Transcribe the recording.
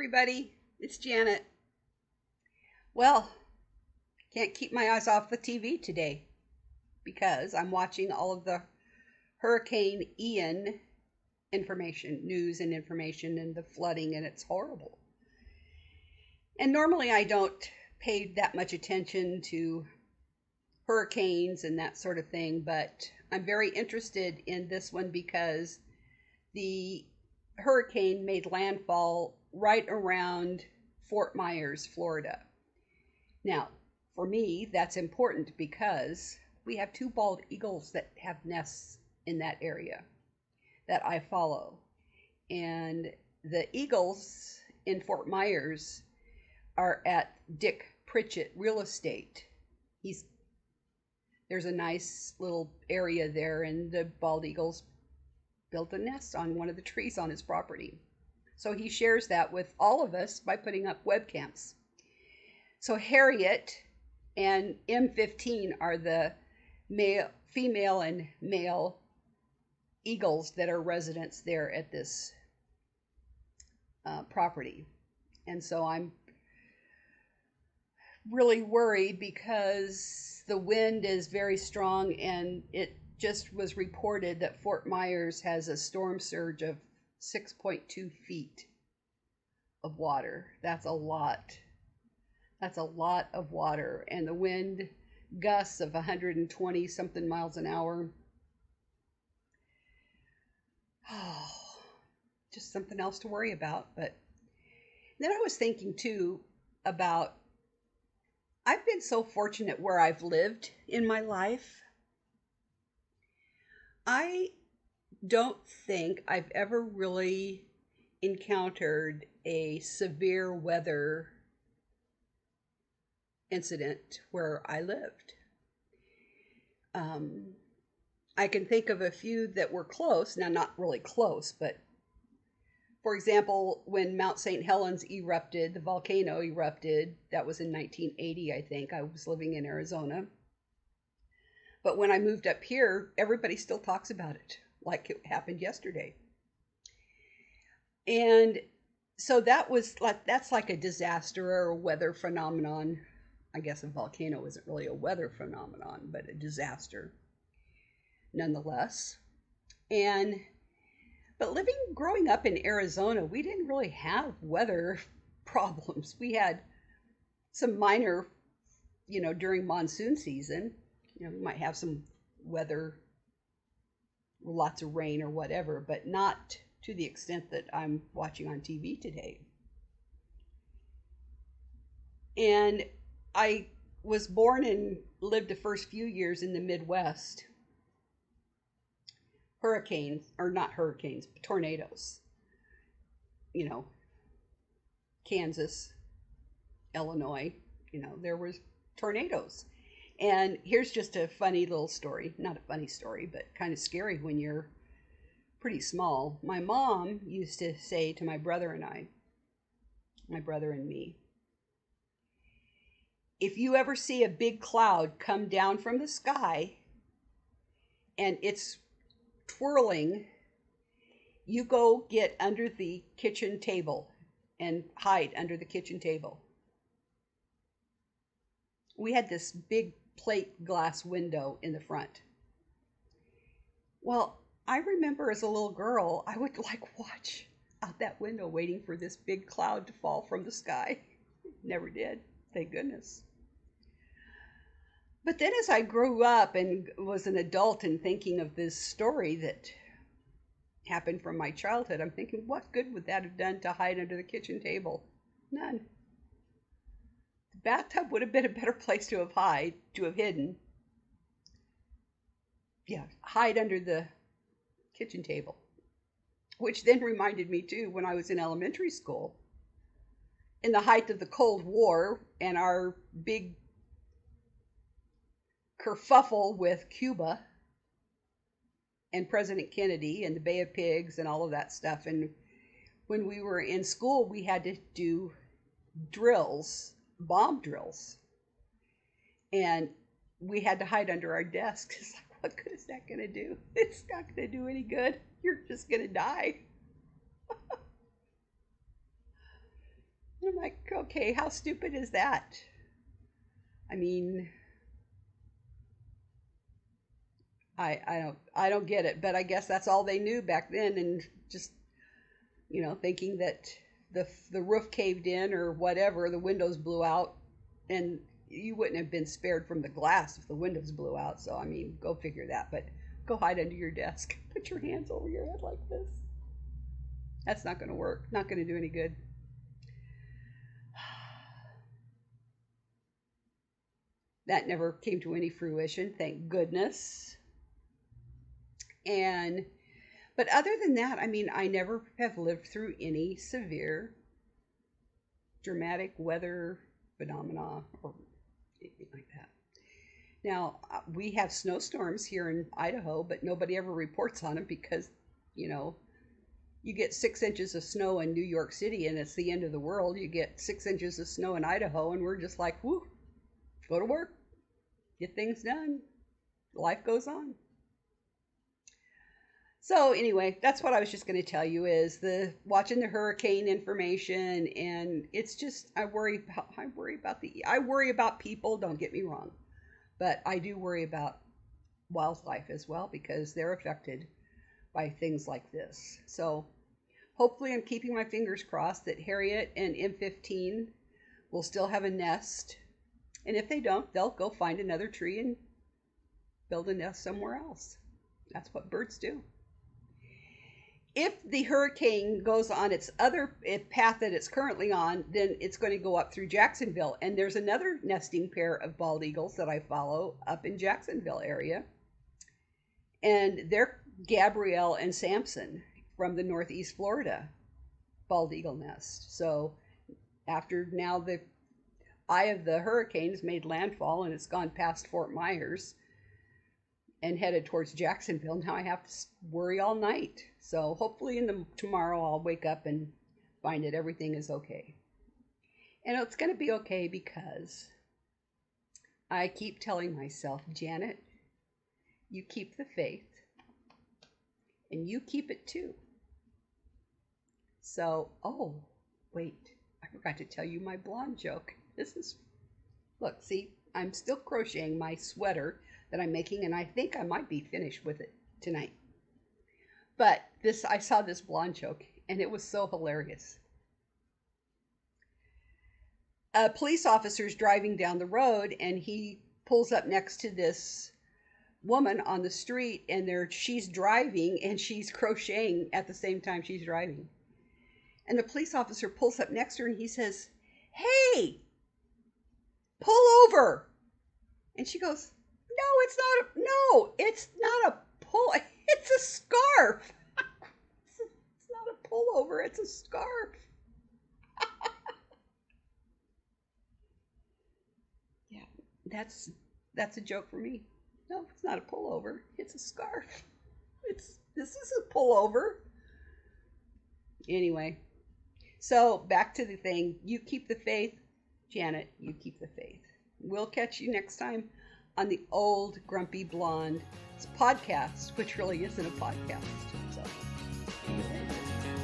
everybody. It's Janet. Well, can't keep my eyes off the TV today because I'm watching all of the Hurricane Ian information, news and information, and the flooding, and it's horrible. And normally I don't pay that much attention to hurricanes and that sort of thing, but I'm very interested in this one because the hurricane made landfall right around Fort Myers, Florida. Now, for me, that's important because we have two bald eagles that have nests in that area that I follow. And the eagles in Fort Myers are at Dick Pritchett Real Estate. He's There's a nice little area there, and the bald eagles built a nest on one of the trees on his property. So he shares that with all of us by putting up webcams. So Harriet and M15 are the female and male eagles that are residents there at this property. And so I'm really worried because the wind is very strong, and it just was reported that Fort Myers has a storm surge of 6.2 feet of water. That's a lot. That's a lot of water. And the wind gusts of 120 something miles an hour. Oh, just something else to worry about. But then I was thinking too about, I've been so fortunate where I've lived in my life. I don't think I've ever really encountered a severe weather incident where I lived. I can think of a few that were close. Now, not really close, but for example, when Mount St. Helens erupted, the volcano erupted, that was in 1980, I think. I was living in Arizona. But when I moved up here, everybody still talks about it like it happened yesterday. And so that's like a disaster or a weather phenomenon. I guess a volcano isn't really a weather phenomenon, but a disaster nonetheless. But growing up in Arizona, we didn't really have weather problems. We had some minor, during monsoon season, we might have some weather, lots of rain or whatever, but not to the extent that I'm watching on TV today. And I was born and lived the first few years in the Midwest. Hurricanes, or not hurricanes, but tornadoes. Kansas, Illinois, there was tornadoes. And here's just a funny little story. Not a funny story, but kind of scary when you're pretty small. My mom used to say to my brother and me, if you ever see a big cloud come down from the sky and it's twirling, you go get under the kitchen table and hide under the kitchen table. We had this big plate glass window in the front. Well, I remember as a little girl, I would watch out that window waiting for this big cloud to fall from the sky. Never did, thank goodness. But then as I grew up and was an adult and thinking of this story that happened from my childhood, I'm thinking, what good would that have done to hide under the kitchen table? None. The bathtub would have been a better place to have hidden. Yeah, hide under the kitchen table. Which then reminded me too, when I was in elementary school, in the height of the Cold War and our big kerfuffle with Cuba and President Kennedy and the Bay of Pigs and all of that stuff. And when we were in school, we had to do drills, bomb drills. And we had to hide under our desks. It's like, what good is that going to do? It's not going to do any good. You're just going to die. I'm like, okay, how stupid is that? I mean, I don't get it, but I guess that's all they knew back then, and just thinking that the roof caved in or whatever, the windows blew out, and you wouldn't have been spared from the glass if the windows blew out. So I mean, go figure that. But go hide under your desk. Put your hands over your head like this. That's not going to work. Not going to do any good. That never came to any fruition, thank goodness. And but other than that, I mean, I never have lived through any severe dramatic weather phenomena or anything like that. Now, we have snowstorms here in Idaho, but nobody ever reports on them because, you know, you get 6 inches of snow in New York City and it's the end of the world. You get 6 inches of snow in Idaho and we're just like, whoo, go to work, get things done. Life goes on. So anyway, that's what I was just going to tell you is the watching the hurricane information, and it's just I worry about people, don't get me wrong, but I do worry about wildlife as well because they're affected by things like this. So hopefully I'm keeping my fingers crossed that Harriet and M15 will still have a nest, and if they don't, they'll go find another tree and build a nest somewhere else. That's what birds do. If the hurricane goes on its other path that it's currently on, then it's going to go up through Jacksonville. And there's another nesting pair of bald eagles that I follow up in Jacksonville area. And they're Gabrielle and Samson from the Northeast Florida bald eagle nest. So after now the eye of the hurricane has made landfall and it's gone past Fort Myers and headed towards Jacksonville, now I have to worry all night. So hopefully tomorrow I'll wake up and find that everything is okay. And it's going to be okay because I keep telling myself, Janet, you keep the faith and you keep it too. So, oh, wait, I forgot to tell you my blonde joke. Look, see, I'm still crocheting my sweater that I'm making, and I think I might be finished with it tonight. But I saw this blonde joke, and it was so hilarious. A police officer's driving down the road, and he pulls up next to this woman on the street, and she's driving, and she's crocheting at the same time she's driving. And the police officer pulls up next to her, and he says, "Hey, pull over." And she goes, it's not a pull, it's a scarf. It's not a pullover, it's a scarf. Yeah, that's a joke for me. No, it's not a pullover, it's a scarf. This is a pullover. Anyway, so back to the thing. You keep the faith, Janet, you keep the faith. We'll catch you next time on the Old Grumpy Blonde podcast, which really isn't a podcast. So, see you later.